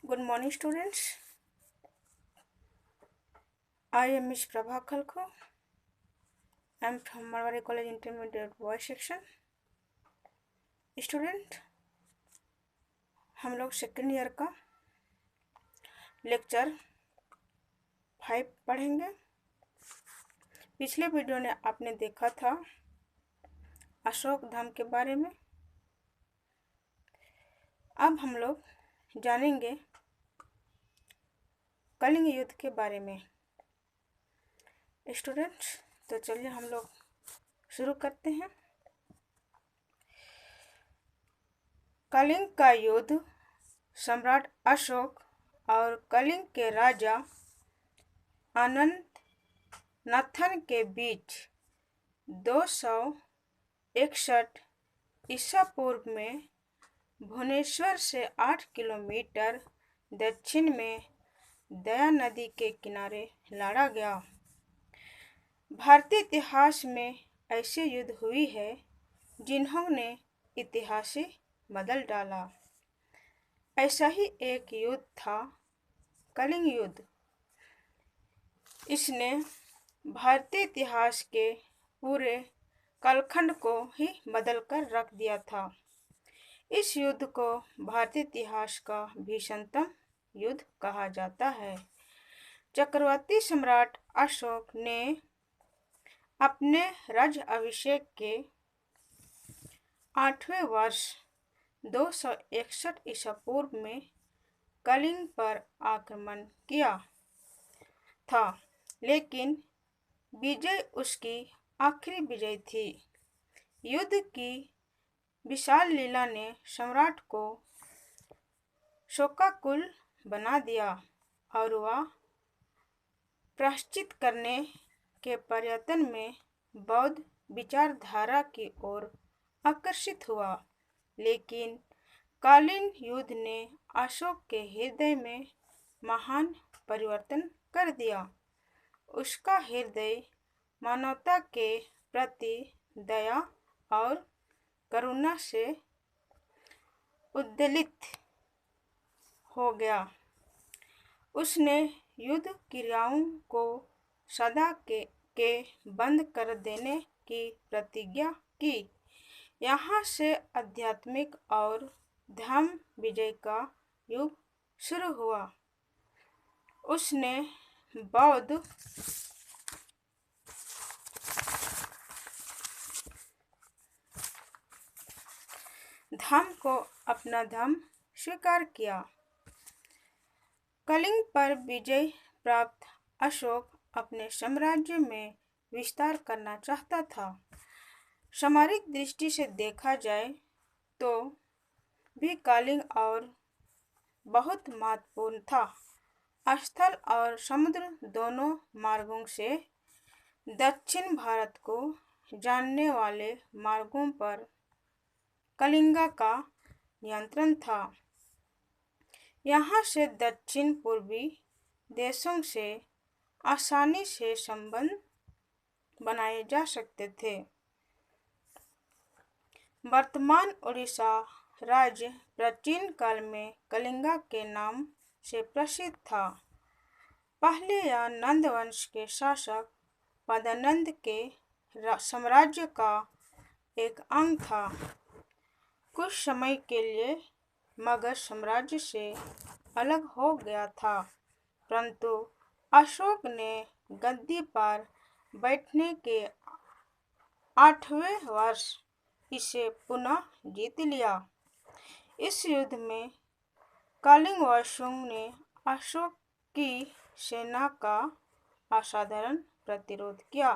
Good morning, students. I am Ms. Prabha Khalko. I am from Marwari College Intermediate Boys Section. Student, हम लोग second year का lecture 5 पढ़ेंगे। पिछले video ने आपने देखा था अशोक धाम के बारे में। अब हम लोग जानेंगे कलिंग युद्ध के बारे में। स्टूडेंट्स, तो चलिए हम लोग शुरू करते हैं। कलिंग का युद्ध सम्राट अशोक और कलिंग के राजा अनंत नथन के बीच 261 ईसा पूर्व में भुवनेश्वर से 8 किलोमीटर दक्षिण में दया नदी के किनारे लड़ा गया। भारतीय इतिहास में ऐसे युद्ध हुई है जिन्होंने इतिहास बदल डाला। ऐसा ही एक युद्ध था कलिंग युद्ध। इसने भारतीय इतिहास के पूरे कालखंड को ही बदल कर रख दिया था। इस युद्ध को भारतीय इतिहास का भीषणतम युद्ध कहा जाता है। चक्रवर्ती सम्राट अशोक ने अपने राज्य अभिषेक के 8वें वर्ष 261 ईसा पूर्व में कलिंग पर आक्रमण किया था, लेकिन विजय उसकी आखिरी विजय थी। युद्ध की विशाल लीला ने सम्राट को शोकाकुल बना दिया और वह प्रायश्चित करने के प्रयत्न में बौद्ध विचारधारा की ओर आकर्षित हुआ। लेकिन कलिंग युद्ध ने अशोक के हृदय में महान परिवर्तन कर दिया। उसका हृदय मानवता के प्रति दया और करुणा से उद्वेलित हो गया। उसने युद्ध क्रियाओं को सदा के बंद कर देने की प्रतिज्ञा की। यहाँ से आध्यात्मिक और धर्म विजय का युग शुरू हुआ। उसने बौद्ध धर्म को अपना धर्म स्वीकार किया। कलिंग पर विजय प्राप्त अशोक अपने साम्राज्य में विस्तार करना चाहता था। सामरिक दृष्टि से देखा जाए तो भी कलिंग और बहुत महत्वपूर्ण था। स्थल और समुद्र दोनों मार्गों से दक्षिण भारत को जाने वाले मार्गों पर कलिंग का नियंत्रण था। यहाँ से दक्षिण पूर्वी देशों से आसानी से संबंध बनाए जा सकते थे। वर्तमान उड़ीसा राज्य प्राचीन काल में कलिंग के नाम से प्रसिद्ध था। पहले यह नंद वंश के शासक पद्मनंद के साम्राज्य का एक अंग था। कुछ समय के लिए मगध साम्राज्य से अलग हो गया था, परंतु अशोक ने गद्दी पर बैठने के 8वें वर्ष इसे पुनः जीत लिया। इस युद्ध में कलिंग वासियों ने अशोक की सेना का असाधारण प्रतिरोध किया।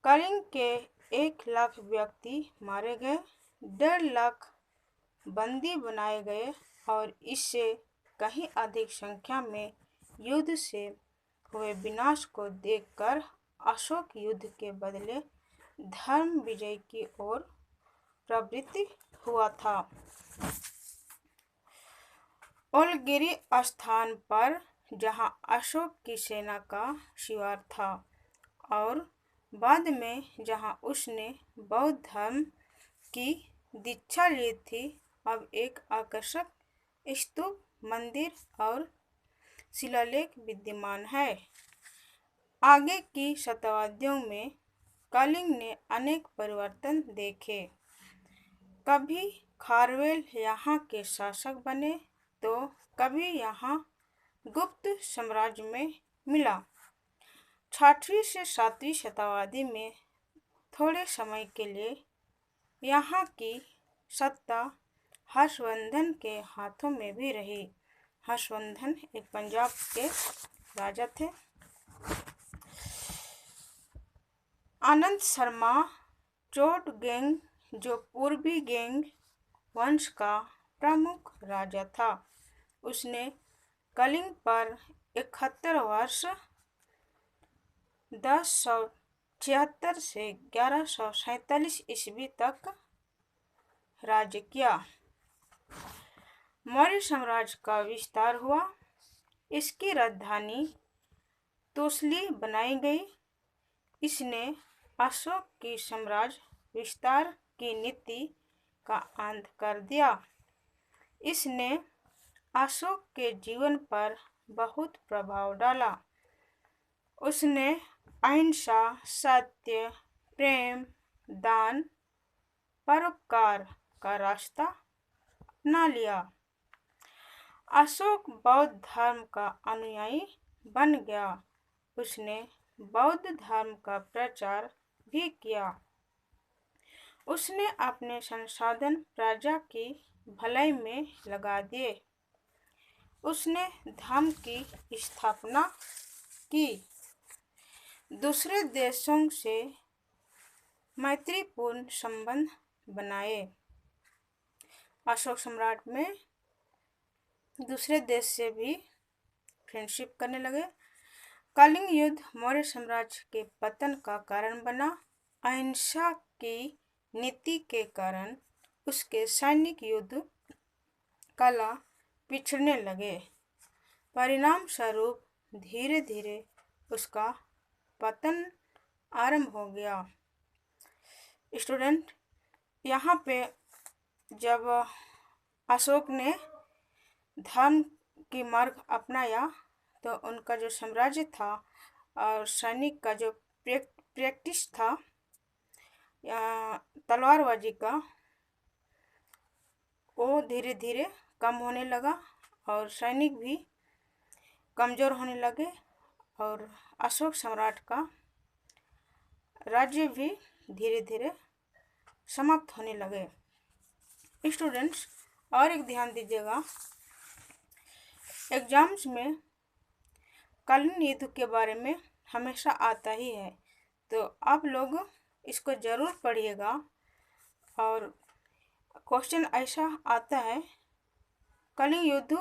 कलिंग के 1 लाख व्यक्ति मारे गए, 1.5 लाख बंदी बनाए गए और इससे कहीं अधिक संख्या में युद्ध से हुए विनाश को देखकर अशोक युद्ध के बदले धर्म विजय की ओर प्रवृत्त हुआ था। ओलगिरी स्थान पर जहां अशोक की सेना का शिविर था और बाद में जहां उसने बौद्ध धर्म की दीक्षा ली थी, अब एक आकर्षक स्तूप मंदिर और शिलालेख विद्यमान है। आगे की शताब्दियों में कलिंग ने अनेक परिवर्तन देखे। कभी खारवेल यहाँ के शासक बने तो कभी यहाँ गुप्त साम्राज्य में मिला। 6वीं से 7वीं शताब्दी में थोड़े समय के लिए यहाँ की सत्ता हर्षवर्धन के हाथों में भी रही। हर्षवर्धन एक पंजाब के राजा थे। आनंद शर्मा चोटगेंग जो पूर्वी गेंग वंश का प्रमुख राजा था, उसने कलिंग पर 71 वर्ष 1076 से 1147 ईस्वी तक राज्य किया। मौर्य साम्राज्य का विस्तार हुआ। इसकी राजधानी तोसली बनाई गई। इसने अशोक की साम्राज्य विस्तार की नीति का अंत कर दिया। इसने अशोक के जीवन पर बहुत प्रभाव डाला। उसने अहिंसा, सत्य, प्रेम, दान, परोपकार का रास्ता अपना लिया। अशोक बौद्ध धर्म का अनुयायी बन गया। उसने बौद्ध धर्म का प्रचार भी किया। उसने अपने संसाधन प्रजा की भलाई में लगा दिए। उसने धर्म की स्थापना की। दूसरे देशों से मैत्रीपूर्ण संबंध बनाए। अशोक सम्राट में दूसरे देश से भी फ्रेंडशिप करने लगे। कलिंग युद्ध मौर्य साम्राज्य के पतन का कारण बना। अहिंसा की नीति के कारण उसके सैनिक युद्ध कला पिछड़ने लगे। परिणाम स्वरूप धीरे धीरे उसका पतन आरंभ हो गया। स्टूडेंट, यहाँ पे जब अशोक ने धर्म की मार्ग अपनाया तो उनका जो साम्राज्य था और सैनिक का जो प्रैक्टिस था तलवारबाजी का, वो धीरे धीरे कम होने लगा और सैनिक भी कमज़ोर होने लगे और अशोक सम्राट का राज्य भी धीरे धीरे समाप्त होने लगे। स्टूडेंट्स, और एक ध्यान दीजिएगा, एग्जाम्स में कलिंग युद्ध के बारे में हमेशा आता ही है, तो आप लोग इसको ज़रूर पढ़िएगा। और क्वेश्चन ऐसा आता है, कलिंग युद्ध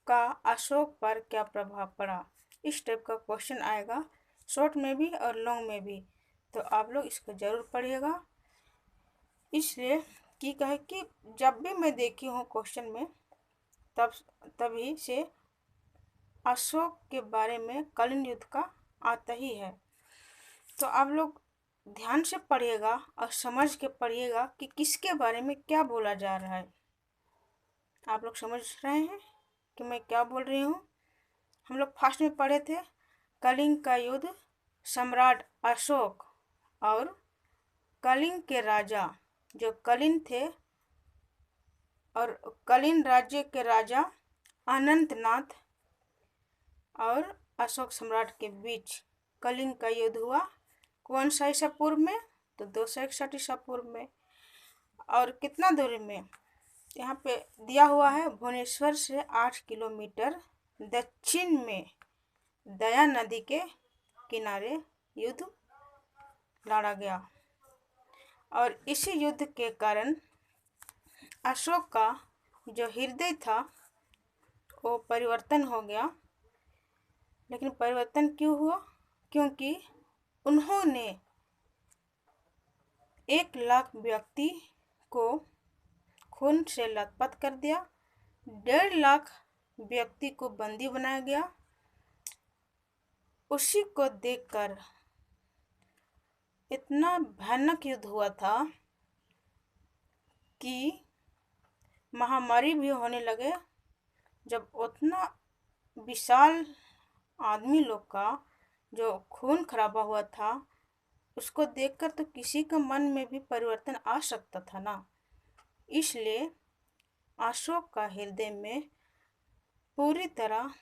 का अशोक पर क्या प्रभाव पड़ा, इस टाइप का क्वेश्चन आएगा, शॉर्ट में भी और लॉन्ग में भी, तो आप लोग इसको ज़रूर पढ़िएगा। इसलिए कि कहे कि जब भी मैं देखी हूँ क्वेश्चन में तभी से अशोक के बारे में कलिंग युद्ध का आता ही है। तो आप लोग ध्यान से पढ़िएगा और समझ के पढ़िएगा कि किसके बारे में क्या बोला जा रहा है। आप लोग समझ रहे हैं कि मैं क्या बोल रही हूँ। हम लोग फर्स्ट में पढ़े थे कलिंग का युद्ध, सम्राट अशोक और कलिंग के राजा जो कलिंग थे और कलिंग राज्य के राजा अनंतनाथ और अशोक सम्राट के बीच कलिंग का युद्ध हुआ। कौन सा ईसा पूर्व में, तो 261 ईसा पूर्व में। और कितना दूरी में, यहाँ पे दिया हुआ है, भुवनेश्वर से 8 किलोमीटर दक्षिण में दया नदी के किनारे युद्ध लड़ा गया। और इसी युद्ध के कारण अशोक का जो हृदय था वो परिवर्तन हो गया। लेकिन परिवर्तन क्यों हुआ? क्योंकि उन्होंने 1 लाख व्यक्ति को खून से लथपथ कर दिया। 1.5 लाख व्यक्ति को बंदी बनाया गया। उसी को देखकर इतना भयानक युद्ध हुआ था कि महामारी भी होने लगे, जब उतना विशाल आदमी लोग का जो खून खराबा हुआ था, उसको देखकर तो किसी का मन में भी परिवर्तन आ सकता था ना। इसलिए अशोक का हृदय में पूरी तरह